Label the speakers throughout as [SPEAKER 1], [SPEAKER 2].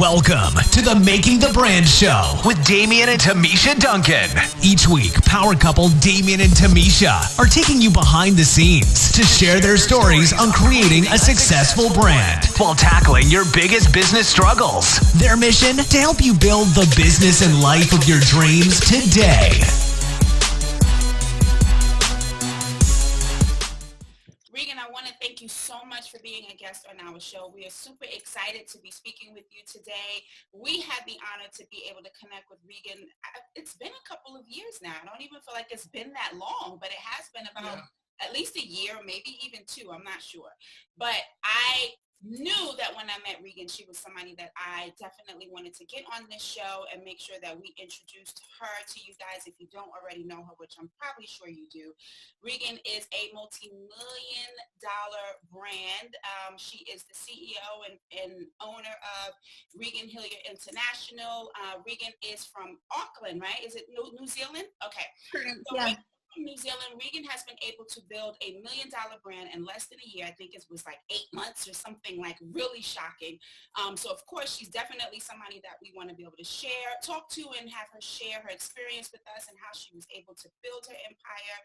[SPEAKER 1] Welcome to the Making the Brand Show with Damian and Timeesha Duncan. Each week, power couple Damian and Timeesha are taking you behind the scenes to share their stories on creating a successful brand while tackling your biggest business struggles. Their mission? To help you build the business and life of your dreams today.
[SPEAKER 2] Regan, I want to thank you so much for being a guest on our show. We are super excited to be speaking with you today. We had the honor to be able to connect with Regan. It's been a couple of years now. I don't even feel like it's been that long, but it has been about at least a year, maybe even two. I'm not sure. But I knew that when I met Regan, she was somebody that I definitely wanted to get on this show and make sure that we introduced her to you guys if you don't already know her, which I'm probably sure you do. Regan is a multi-million-dollar brand. She is the CEO and owner of Regan Hillyer International. Regan is from Auckland, right? Is it New Zealand? Okay. So
[SPEAKER 3] yeah.
[SPEAKER 2] From New Zealand, Regan has been able to build a $1 million brand in less than a year. I think it was like 8 months or something, like really shocking. So of course, she's definitely somebody that we want to be able to talk to and have her share her experience with us and how she was able to build her empire.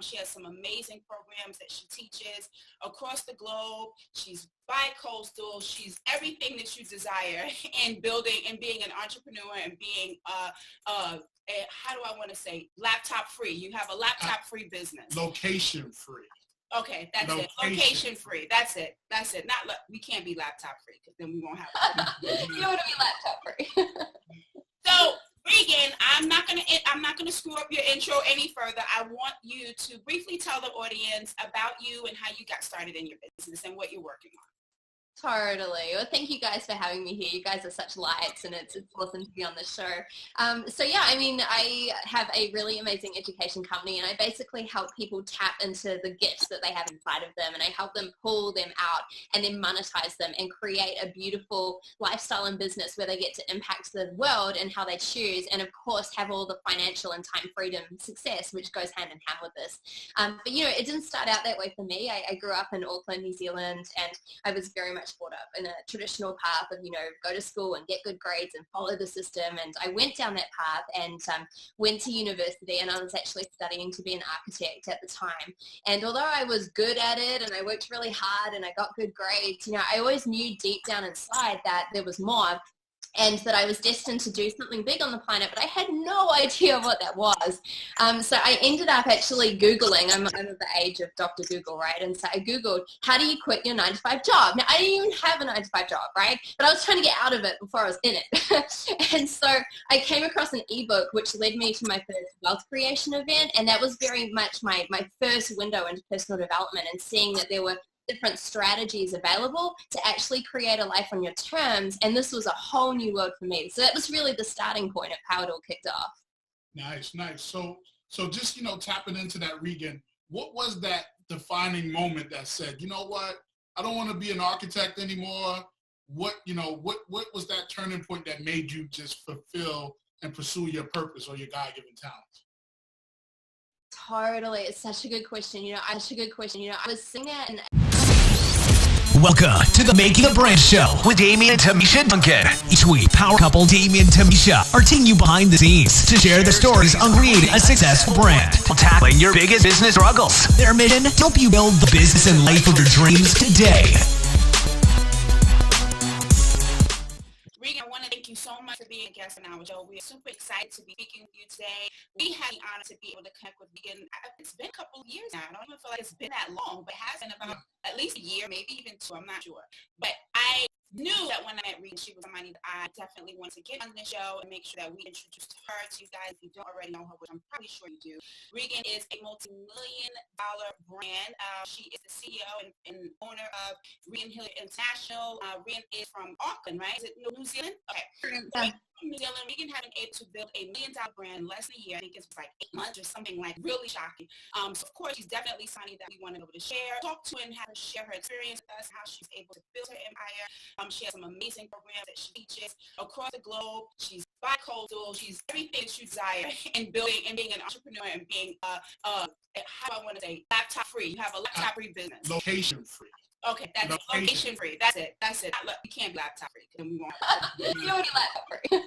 [SPEAKER 2] She has some amazing programs that she teaches across the globe. She's bi-coastal. She's everything that you desire in building and being an entrepreneur and being how do I want to say, laptop free. You have a laptop free business.
[SPEAKER 4] Location free.
[SPEAKER 2] Okay, that's it. Location free. That's it. We can't be laptop free because then we won't have it.
[SPEAKER 3] You don't want to be laptop free.
[SPEAKER 2] So Regan, I'm not gonna screw up your intro any further. I want you to briefly tell the audience about you and how you got started in your business and what you're working on.
[SPEAKER 3] Totally. Well, thank you guys for having me here. You guys are such lights, and it's awesome to be on the show. I have a really amazing education company, and I basically help people tap into the gifts that they have inside of them, and I help them pull them out and then monetize them and create a beautiful lifestyle and business where they get to impact the world and how they choose, and of course have all the financial and time freedom success, which goes hand in hand with this. But it didn't start out that way for me. I grew up in Auckland, New Zealand, and I was very much brought up in a traditional path of, go to school and get good grades and follow the system. And I went down that path and went to university, and I was actually studying to be an architect at the time. And although I was good at it and I worked really hard and I got good grades, I always knew deep down inside that there was more, and that I was destined to do something big on the planet, but I had no idea what that was. So I ended up actually Googling. I'm of the age of Dr. Google, right? And so I Googled, how do you quit your 9-to-5 job? Now, I didn't even have a 9-to-5 job, right? But I was trying to get out of it before I was in it. And so I came across an ebook, which led me to my first wealth creation event. And that was very much my first window into personal development, and seeing that there were different strategies available to actually create a life on your terms. And this was a whole new world for me. So that was really the starting point of how it all kicked off.
[SPEAKER 4] Nice. So just, tapping into that, Regan, what was that defining moment that said, you know what, I don't want to be an architect anymore? What was that turning point that made you just fulfill and pursue your purpose or your God-given talents?
[SPEAKER 3] Totally. It's such a good question. I was sitting there and
[SPEAKER 1] Welcome to the Making the Brand Show with Damian and Timeesha Duncan. Each week, power couple Damian and Timeesha are taking you behind the scenes to share their stories on creating a successful brand while tackling your biggest business struggles. Their mission? To help you build the business and life of your dreams today.
[SPEAKER 2] Regan, I want to thank you so much for being a guest on our show. We are super excited to be speaking with you today. We had the honor to be able to connect with Regan. It's been a couple of years now. I don't even feel like it's been that long, but it has been about at least a year, maybe even two. I'm not sure. But I knew that when I met Regan, she was somebody that I definitely wanted to get on the show and make sure that we introduced her to you guys if you don't already know her, which I'm probably sure you do. Regan is a multi-million-dollar brand. She is the CEO and owner of Regan Hillyer International. Regan is from Auckland, right? Is it New Zealand? Okay. New Zealand, Regan has been able to build a $1 million brand in less than a year. I think it's like 8 months or something, like really shocking. So of course, she's definitely somebody that we want to be able to talk to, and have her share her experience with us, how she's able to build her empire. She has some amazing programs that she teaches across the globe. She's bi-coastal. She's everything that you desire in building and being an entrepreneur and being, how do I want to say, laptop free. You have a laptop free business.
[SPEAKER 4] Location free.
[SPEAKER 2] Okay, that's location free. That's it. Look, you can't be laptop free. We won't.
[SPEAKER 3] You don't need laptop free.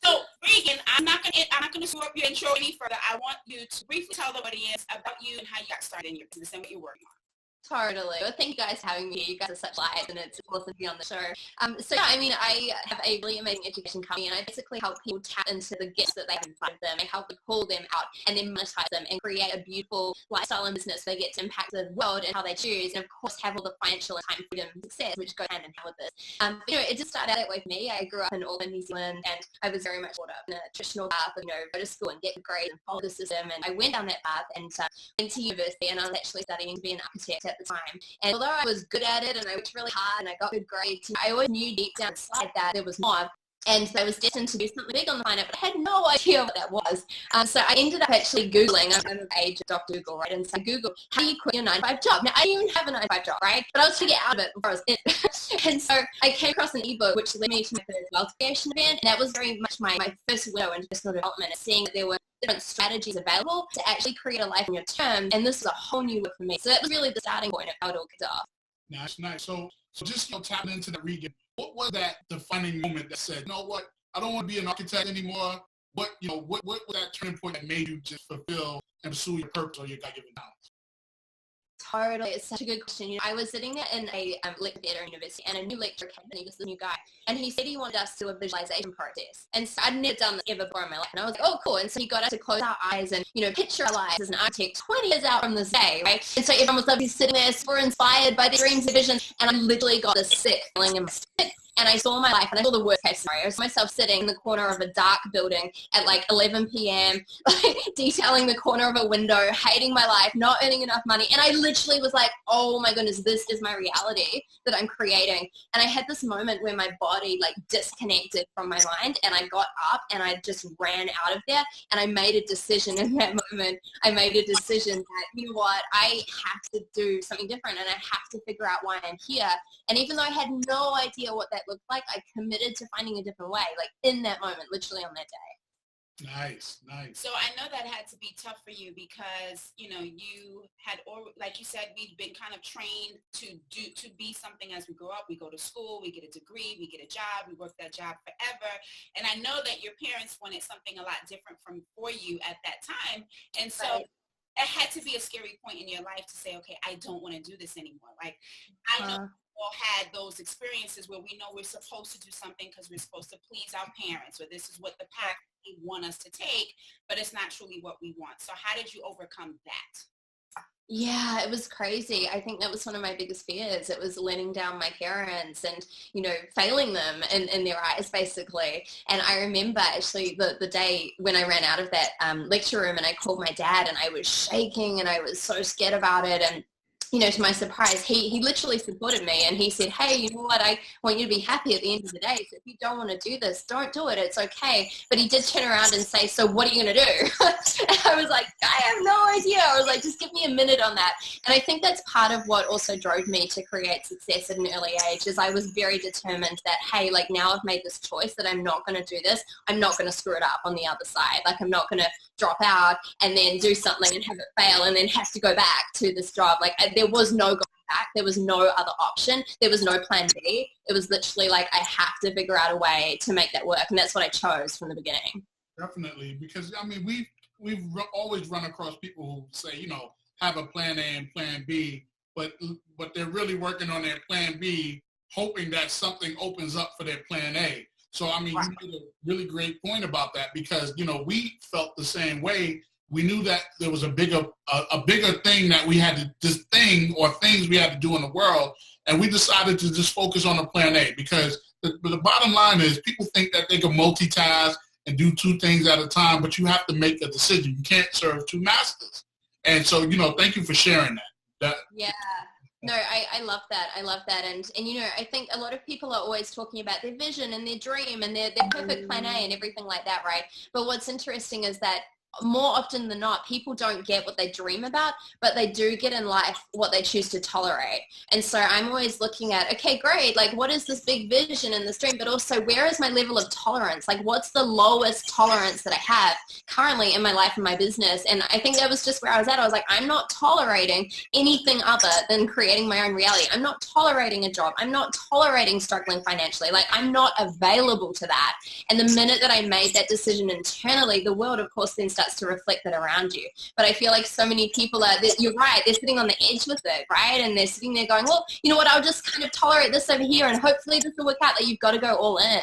[SPEAKER 2] So, Regan, I'm not gonna screw up your intro any further. I want you to briefly tell the audience about you and how you got started in your business and what you're working on.
[SPEAKER 3] Totally. Well, thank you guys for having me. You guys are such lights, and it's awesome to be on the show. So, yeah, I mean, I have a really amazing education company, and I basically help people tap into the gifts that they have inside of them. I help them pull them out and then monetize them and create a beautiful lifestyle and business. They get to impact the world and how they choose, and of course, have all the financial and time freedom and success, which go hand in hand with this. But, it just started out that way for me. I grew up in Auckland, New Zealand, and I was very much brought up in a traditional path of, go to school and get grades and follow the system. And I went down that path and went to university, and I was actually studying to be an architect at the time. And although I was good at it and I worked really hard and I got good grades, I always knew deep down inside that there was more. And so I was destined to do something big on the planet, but I had no idea what that was. So I ended up actually Googling. I'm of age of Dr. Google, right? And so I Googled, how do you quit your 9-to-5 job? Now, I didn't even have a 9-to-5 job, right? But I was trying to get out of it before I was in. And so I came across an ebook, which led me to my first wealth creation event. And that was very much my first window into personal development, and seeing that there were different strategies available to actually create a life on your terms. And this was a whole new world for me. So that was really the starting point of how it all kicked off.
[SPEAKER 4] Nice. So just tapping into the Regan, what was that defining moment that said, you know what, I don't want to be an architect anymore? What was that turning point that made you just fulfill and pursue your purpose or your God-given talents?
[SPEAKER 3] Totally. It's such a good question. I was sitting there in a lecture theatre university, and a new lecturer came in. He was the new guy, and he said he wanted us to do a visualization process. And so I'd never done this ever before in my life, and I was like, oh, cool. And so he got us to close our eyes and, picture our lives as an architect 20 years out from this day, right? And so everyone was lovely sitting there, super inspired by their dreams and visions, and I literally got this sick feeling in my stomach. And I saw my life, and I saw the worst case scenario. I saw myself sitting in the corner of a dark building at like 11 p.m., detailing the corner of a window, hating my life, not earning enough money. And I literally was like, oh my goodness, this is my reality that I'm creating. And I had this moment where my body disconnected from my mind, and I got up and I just ran out of there. And I made a decision in that moment. I made a decision that, you know what, I have to do something different, and I have to figure out why I'm here. And even though I had no idea what that looked like, I committed to finding a different way, in that moment, literally on that day.
[SPEAKER 4] Nice.
[SPEAKER 2] So I know that had to be tough for you because, you had, like you said, we'd been kind of trained to be something as we grow up. We go to school, we get a degree, we get a job, we work that job forever. And I know that your parents wanted something a lot different for you at that time. And so right. It had to be a scary point in your life to say, okay, I don't want to do this anymore. I know all had those experiences where we know we're supposed to do something because we're supposed to please our parents, or this is what the path they want us to take, but it's not truly what we want. So how did you overcome that?
[SPEAKER 3] Yeah, it was crazy. I think that was one of my biggest fears. It was letting down my parents and, failing them in their eyes, basically. And I remember actually the day when I ran out of that lecture room, and I called my dad, and I was shaking and I was so scared about it. And to my surprise, he literally supported me, and he said, hey, you know what, I want you to be happy at the end of the day. So if you don't want to do this, don't do it. It's okay. But he did turn around and say, so what are you going to do? And I was like, I have no idea. I was like, just give me a minute on that. And I think that's part of what also drove me to create success at an early age, is I was very determined that, hey, now I've made this choice that I'm not going to do this. I'm not going to screw it up on the other side. I'm not going to drop out and then do something and have it fail and then have to go back to this job. There was no going back. There was no other option. There was no plan B. It was literally I have to figure out a way to make that work. And that's what I chose from the beginning.
[SPEAKER 4] Definitely. Because, we've always run across people who say, have a plan A and plan B, but they're really working on their plan B, hoping that something opens up for their plan A. So, you made a really great point about that because, we felt the same way. We knew that there was a bigger thing that we had to, this thing or things we had to do in the world. And we decided to just focus on the plan A because the bottom line is people think that they can multitask and do two things at a time, but you have to make a decision. You can't serve two masters. And so, thank you for sharing that.
[SPEAKER 3] Yeah. No, I love that. I love that. And I think a lot of people are always talking about their vision and their dream and their perfect plan A and everything like that, right? But what's interesting is that more often than not, people don't get what they dream about, but they do get in life what they choose to tolerate. And so I'm always looking at, okay, great, like what is this big vision and this dream, but also where is my level of tolerance? Like what's the lowest tolerance that I have currently in my life and my business? And I think that was just where I was at. I was like, I'm not tolerating anything other than creating my own reality. I'm not tolerating a job. I'm not tolerating struggling financially. Like I'm not available to that. And the minute that I made that decision internally, the world, of course, then starts to reflect that around you. But I feel like so many people you're right, they're sitting on the edge with it, right? And they're sitting there going, well, you know what, I'll just kind of tolerate this over here and hopefully this will work out. That you've got to go all in.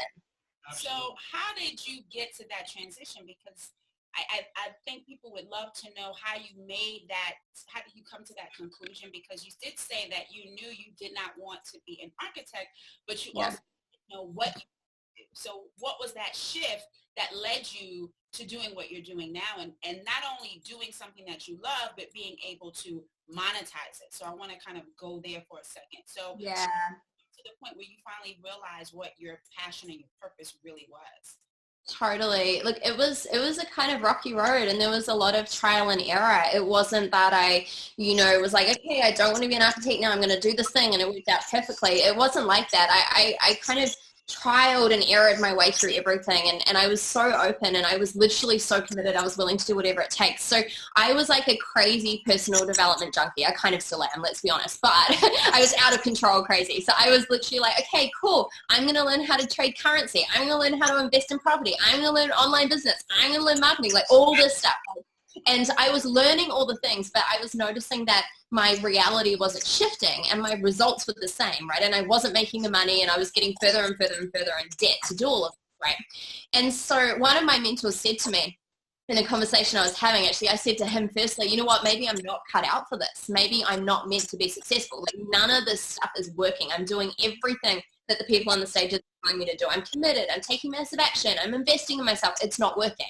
[SPEAKER 2] So how did you get to that transition? Because I think people would love to know how you made that, how did you come to that conclusion? Because you did say that you knew you did not want to be an architect, but you also didn't know what you do. So what was that shift that led you to doing what you're doing now, and not only doing something that you love, but being able to monetize it? So I want to kind of go there for a second. So to the point where you finally realized what your passion and your purpose really was.
[SPEAKER 3] Totally. Look, it was a kind of rocky road, and there was a lot of trial and error. It wasn't that I, was like, okay, I don't want to be an architect now, I'm going to do this thing, and it worked out perfectly. It wasn't like that. I kind of trialed and errored my way through everything, and I was so open, and I was literally so committed. I was willing to do whatever it takes. So I was like a crazy personal development junkie. I kind of still am, let's be honest, but I was out of control crazy. So I was literally like, okay, cool, I'm going to learn how to trade currency, I'm going to learn how to invest in property, I'm going to learn online business, I'm going to learn marketing, like all this stuff. And I was learning all the things, but I was noticing that my reality wasn't shifting and my results were the same, right? And I wasn't making the money, and I was getting further and further and further in debt to do all of it, right? And so one of my mentors said to me in a conversation I was having, actually, I said to him firstly, you know what, maybe I'm not cut out for this. Maybe I'm not meant to be successful. Like none of this stuff is working. I'm doing everything that the people on the stage are telling me to do. I'm committed. I'm taking massive action. I'm investing in myself. It's not working.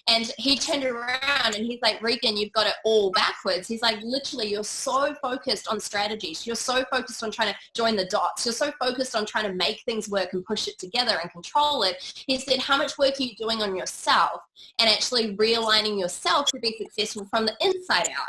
[SPEAKER 3] And he turned around and he's like, Regan, you've got it all backwards. He's like, literally, you're so focused on strategies. You're so focused on trying to join the dots. You're so focused on trying to make things work and push it together and control it. He said, how much work are you doing on yourself and actually realigning yourself to be successful from the inside out?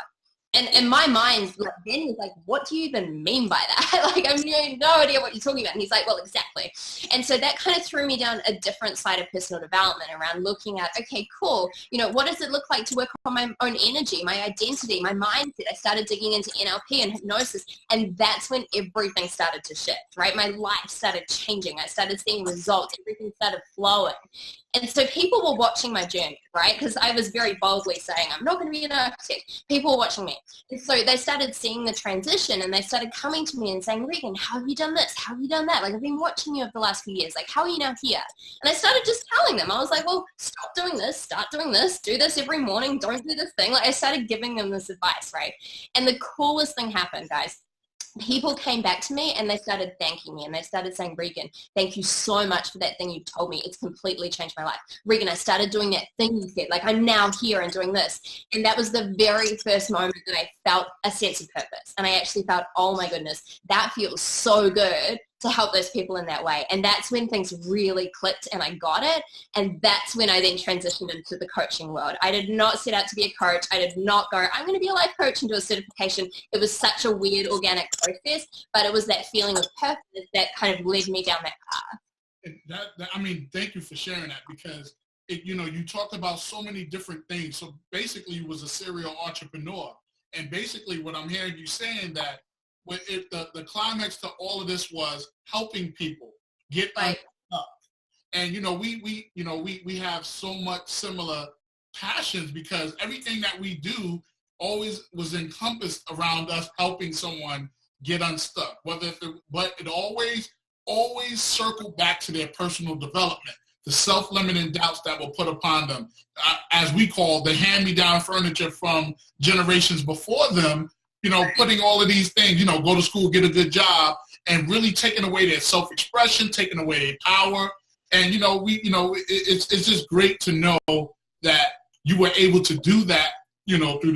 [SPEAKER 3] And in my mind, like, then was like, what do you even mean by that? Like, I have no idea what you're talking about. And he's like, well, exactly. And so that kind of threw me down a different side of personal development around looking at, okay, cool. What does it look like to work on my own energy, my identity, my mindset? I started digging into NLP and hypnosis. And that's when everything started to shift, right? My life started changing. I started seeing results. Everything started flowing. And so people were watching my journey, right? Because I was very boldly saying, I'm not going to be an architect. People were watching me. And so they started seeing the transition, and they started coming to me and saying, Regan, how have you done this? How have you done that? Like, I've been watching you over the last few years. Like, how are you now here? And I started just telling them. I was like, well, stop doing this, start doing this, do this every morning, don't do this thing. Like, I started giving them this advice, right? And the coolest thing happened, guys. People came back to me and they started thanking me, and they started saying, Regan, thank you so much for that thing you told me. It's completely changed my life. Regan, I started doing that thing you said. Like, I'm now here and doing this. And that was the very first moment that I felt a sense of purpose. And I actually felt, oh my goodness, that feels so good to help those people in that way. And that's when things really clicked and I got it. And that's when I then transitioned into the coaching world. I did not set out to be a coach. I did not go, I'm going to be a life coach and do a certification. It was such a weird organic process, but it was that feeling of purpose that kind of led me down that path.
[SPEAKER 4] Thank you for sharing that, because you talked about so many different things. So basically you was a serial entrepreneur. And basically what I'm hearing you saying that the climax to all of this was helping people get unstuck. And we have so much similar passions, because everything that we do always was encompassed around us helping someone get unstuck. But it always circled back to their personal development, the self-limiting doubts that were put upon them, as we call the hand-me-down furniture from generations before them. Putting all of these things, go to school, get a good job, and really taking away their self-expression, taking away their power. And, it's just great to know that you were able to do that, through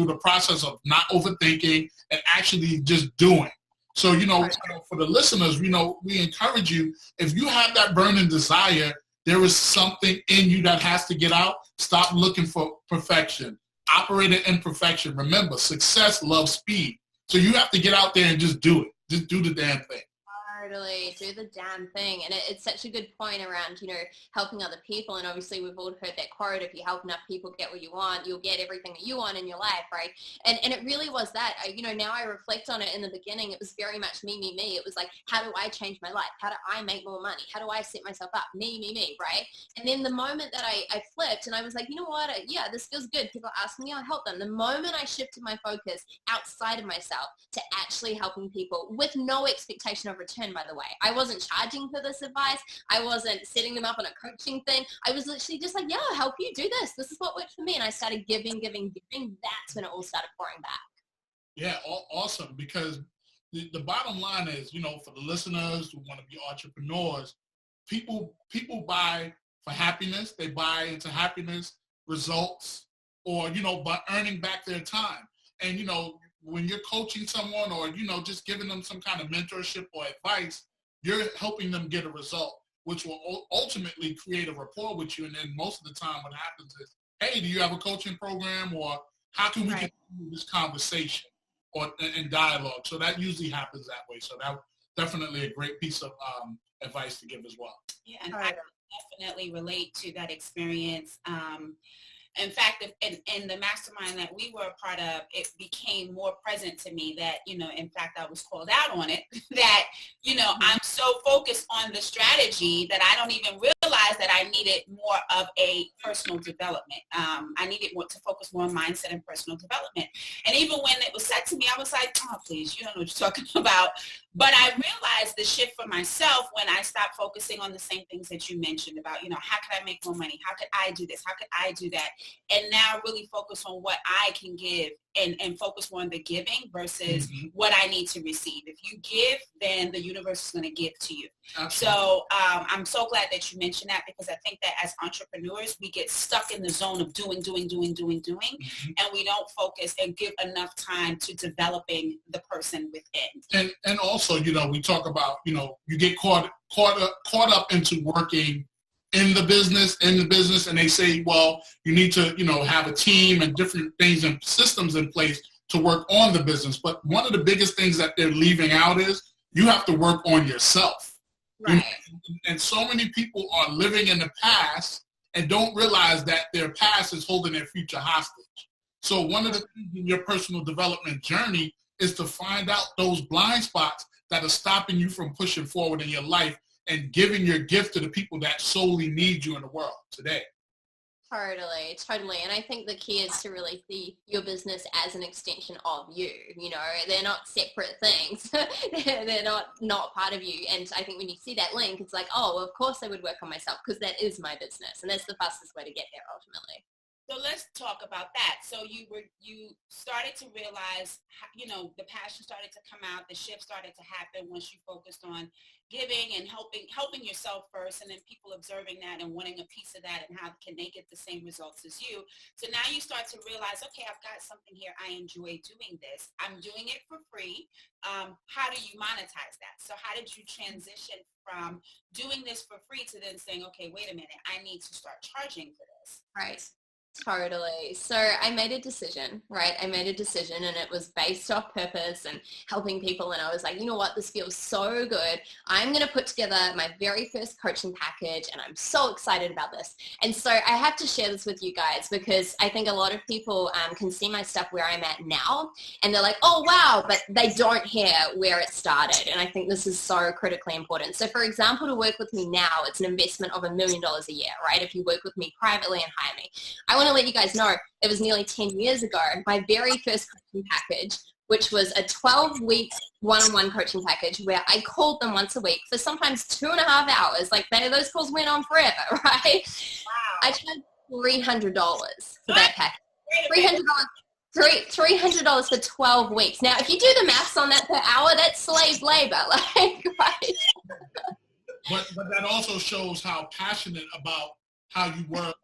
[SPEAKER 4] the process of not overthinking and actually just doing. So, for the listeners, we encourage you, if you have that burning desire, there is something in you that has to get out. Stop looking for perfection. Operate in imperfection. Remember, success loves speed. So you have to get out there and just do it. Just do the damn thing.
[SPEAKER 3] Totally, do the damn thing. And it's such a good point around, helping other people. And obviously we've all heard that quote, if you help enough people get what you want, you'll get everything that you want in your life, right? And it really was that. Now I reflect on it. In the beginning, it was very much me. It was like, how do I change my life? How do I make more money? How do I set myself up? Me, right? And then the moment that I flipped and I was like, you know what? Yeah, this feels good. People ask me, I'll help them. The moment I shifted my focus outside of myself to actually helping people with no expectation of return, by the way. I wasn't charging for this advice. I wasn't setting them up on a coaching thing. I was literally just like, yeah, I'll help you do this. This is what worked for me. And I started giving. That's when it all started pouring back.
[SPEAKER 4] Yeah, awesome. Because the bottom line is, for the listeners who want to be entrepreneurs, people buy for happiness. They buy into happiness, results, or, by earning back their time. And, when you're coaching someone or, just giving them some kind of mentorship or advice, you're helping them get a result, which will ultimately create a rapport with you. And then most of the time what happens is, hey, do you have a coaching program, or how can we continue this conversation or in dialogue? So that usually happens that way. So that's definitely a great piece of advice to give as well.
[SPEAKER 2] Yeah, and I definitely relate to that experience. In fact, in the mastermind that we were a part of, it became more present to me that, in fact, I was called out on it, that, I'm so focused on the strategy that I don't even realize that I needed more of a personal development. I needed to focus more on mindset and personal development. And even when it was said to me, I was like, oh, please, you don't know what you're talking about. But I realized the shift for myself when I stopped focusing on the same things that you mentioned about, how could I make more money? How could I do this? How could I do that? And now really focus on what I can give and focus more on the giving versus what I need to receive. If you give, then the universe is going to give to you. Absolutely. So I'm so glad that you mentioned that, because I think that as entrepreneurs, we get stuck in the zone of doing, and we don't focus and give enough time to developing the person within.
[SPEAKER 4] And also, we talk about, you get caught up into working in the business, and they say, well, you need to, have a team and different things and systems in place to work on the business. But one of the biggest things that they're leaving out is you have to work on yourself.
[SPEAKER 3] Right.
[SPEAKER 4] And so many people are living in the past and don't realize that their past is holding their future hostage. So one of the things in your personal development journey is to find out those blind spots that are stopping you from pushing forward in your life and giving your gift to the people that solely need you in the world today.
[SPEAKER 3] Totally. And I think the key is to really see your business as an extension of you. They're not separate things. They're not part of you. And I think when you see that link, it's like, oh, well, of course I would work on myself because that is my business. And that's the fastest way to get there ultimately.
[SPEAKER 2] So let's talk about that. So you started to realize, the passion started to come out, the shift started to happen once you focused on giving and helping yourself first, and then people observing that and wanting a piece of that, and how can they get the same results as you. So now you start to realize, okay, I've got something here. I enjoy doing this. I'm doing it for free. How do you monetize that? So how did you transition from doing this for free to then saying, okay, wait a minute, I need to start charging for this?
[SPEAKER 3] Right. Totally. So I made a decision, right? And it was based off purpose and helping people. And I was like, you know what? This feels so good. I'm going to put together my very first coaching package, and I'm so excited about this. And so I have to share this with you guys, because I think a lot of people can see my stuff where I'm at now, and they're like, oh, wow, but they don't hear where it started. And I think this is so critically important. So for example, to work with me now, it's an investment of $1 million a year, right? If you work with me privately and hire me. I want to let you guys know it was nearly 10 years ago, my very first coaching package, which was a 12-week one-on-one coaching package where I called them once a week for sometimes 2.5 hours. Like those calls went on forever, right? Wow. I charged $300 for that package. $300 for 12 weeks. Now, if you do the maths on that per hour, that's slave labor, right?
[SPEAKER 4] But that also shows how passionate about how you were about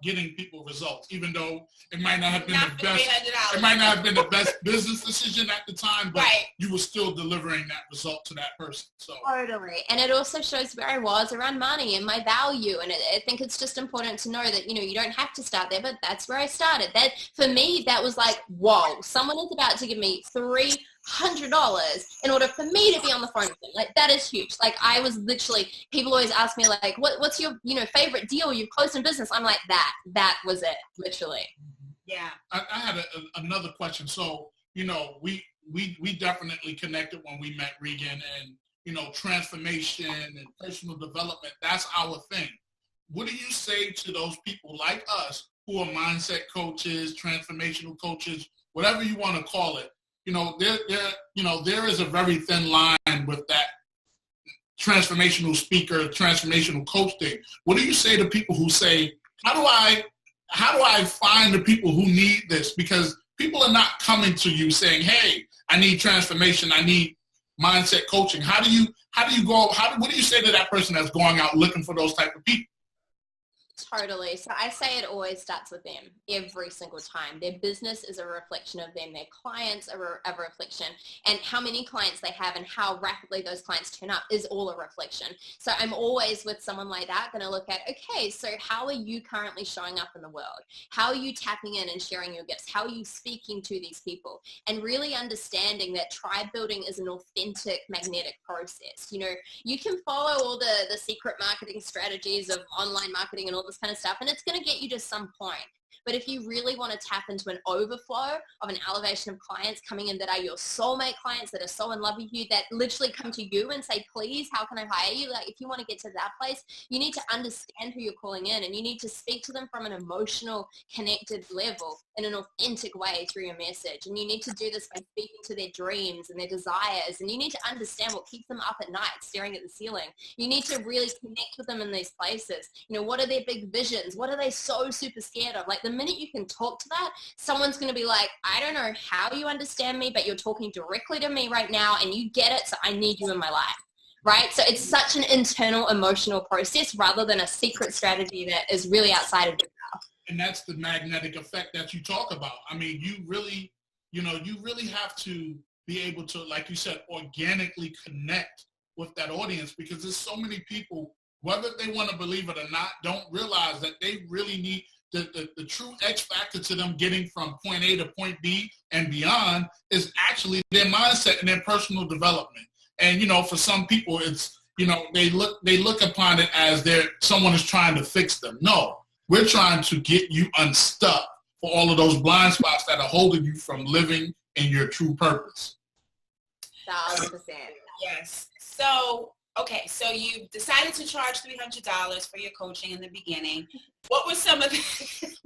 [SPEAKER 4] getting people results, even though it might not have been
[SPEAKER 2] Not
[SPEAKER 4] the best.
[SPEAKER 2] $300.
[SPEAKER 4] It might not have been the best business decision at the time, but
[SPEAKER 2] Right.
[SPEAKER 4] you were still delivering that result to that person. So
[SPEAKER 3] Totally. And it also shows where I was around money and my value. And I think it's just important to know that, you don't have to start there, but that's where I started. That for me, that was like, whoa, someone is about to give me $300 in order for me to be on the phone with them. Like, that is huge. Like, I was literally, people always ask me like, what's your, favorite deal you've closed in business? I'm like, that was it, literally.
[SPEAKER 2] Yeah.
[SPEAKER 4] I had another question. So, we definitely connected when we met, Regan, and, transformation and personal development, that's our thing. What do you say to those people like us who are mindset coaches, transformational coaches, whatever you want to call it? There is a very thin line with that transformational speaker, transformational coach thing. What do you say to people who say, how do I find the people who need this? Because people are not coming to you saying, hey, I need transformation, I need mindset coaching. What do you say to that person that's going out looking for those type of people?
[SPEAKER 3] Totally. So I say it always starts with them every single time. Their business is a reflection of them. Their clients are a reflection. And how many clients they have and how rapidly those clients turn up is all a reflection. So I'm always with someone like that going to look at, okay, so how are you currently showing up in the world? How are you tapping in and sharing your gifts? How are you speaking to these people? And really understanding that tribe building is an authentic magnetic process. You can follow all the secret marketing strategies of online marketing and all this kind of stuff, and it's going to get you to some point. But if you really want to tap into an overflow of an elevation of clients coming in that are your soulmate clients, that are so in love with you, that literally come to you and say, please, how can I hire you? Like, if you want to get to that place, you need to understand who you're calling in, and you need to speak to them from an emotional, connected level in an authentic way through your message. And you need to do this by speaking to their dreams and their desires. And you need to understand what keeps them up at night, staring at the ceiling. You need to really connect with them in these places. What are their big visions? What are they so super scared of? Like, the minute you can talk to that, someone's going to be like, I don't know how you understand me, but you're talking directly to me right now and you get it, so I need you in my life. Right? So it's such an internal emotional process rather than a secret strategy that is really outside of yourself.
[SPEAKER 4] And that's the magnetic effect that you talk about. I mean, you really have to be able to, like you said, organically connect with that audience, because there's so many people, whether they want to believe it or not, don't realize that they really need the true X factor to them getting from point A to point B and beyond is actually their mindset and their personal development. And, for some people, it's, they look upon it as someone is trying to fix them. No, we're trying to get you unstuck for all of those blind spots that are holding you from living in your true purpose.
[SPEAKER 3] 1,000%.
[SPEAKER 2] Yes. So, okay, so you decided to charge $300 for your coaching in the beginning. What were some of the,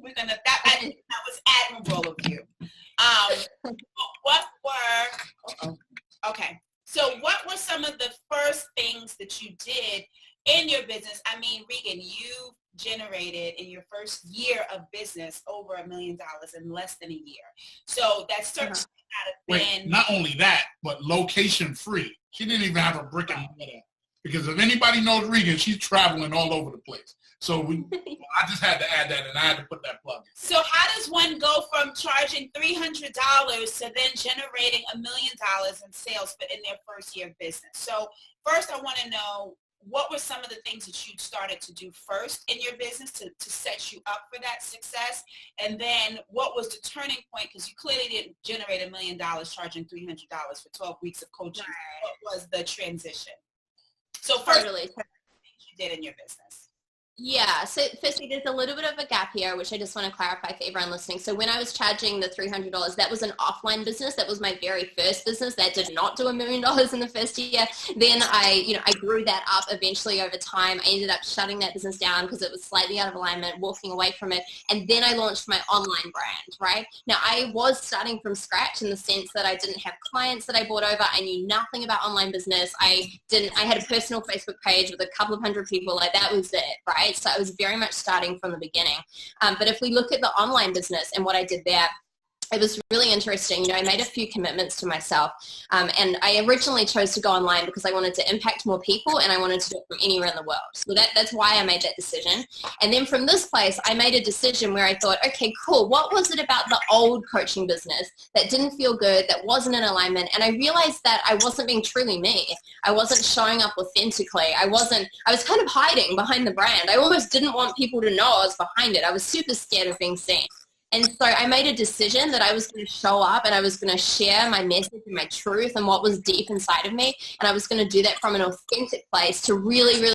[SPEAKER 2] that was admirable of you. What were some of the first things that you did in your business? I mean, Regan, you generated in your first year of business over $1 million in less than a year. So that's certainly not a been.
[SPEAKER 4] Not only that, but location free. She didn't even have a brick and mortar. Because if anybody knows Regan, she's traveling all over the place. So I just had to add that, and I had to put that plug in.
[SPEAKER 2] So how does one go from charging $300 to then generating $1 million in sales but in their first year of business? So first I want to know, what were some of the things that you started to do first in your business to set you up for that success? And then what was the turning point? Because you clearly didn't generate $1 million charging $300 for 12 weeks of coaching. Right. What was the transition? So first, what you did in your business?
[SPEAKER 3] Yeah, so firstly, there's a little bit of a gap here, which I just want to clarify for everyone listening. So when I was charging the $300, that was an offline business. That was my very first business. That did not do $1 million in the first year. Then I grew that up eventually over time. I ended up shutting that business down because it was slightly out of alignment, walking away from it. And then I launched my online brand, right? Now, I was starting from scratch in the sense that I didn't have clients that I brought over. I knew nothing about online business. I had a personal Facebook page with a couple of hundred people. Like, that was it, right? So I was very much starting from the beginning. But if we look at the online business and what I did there, it was really interesting. You know, I made a few commitments to myself, and I originally chose to go online because I wanted to impact more people, and I wanted to do it from anywhere in the world. So that's why I made that decision. And then from this place, I made a decision where I thought, okay, cool. What was it about the old coaching business that didn't feel good, that wasn't in alignment? And I realized that I wasn't being truly me. I wasn't showing up authentically. I was kind of hiding behind the brand. I almost didn't want people to know I was behind it. I was super scared of being seen. And so I made a decision that I was going to show up and I was going to share my message and my truth and what was deep inside of me. And I was going to do that from an authentic place to really, really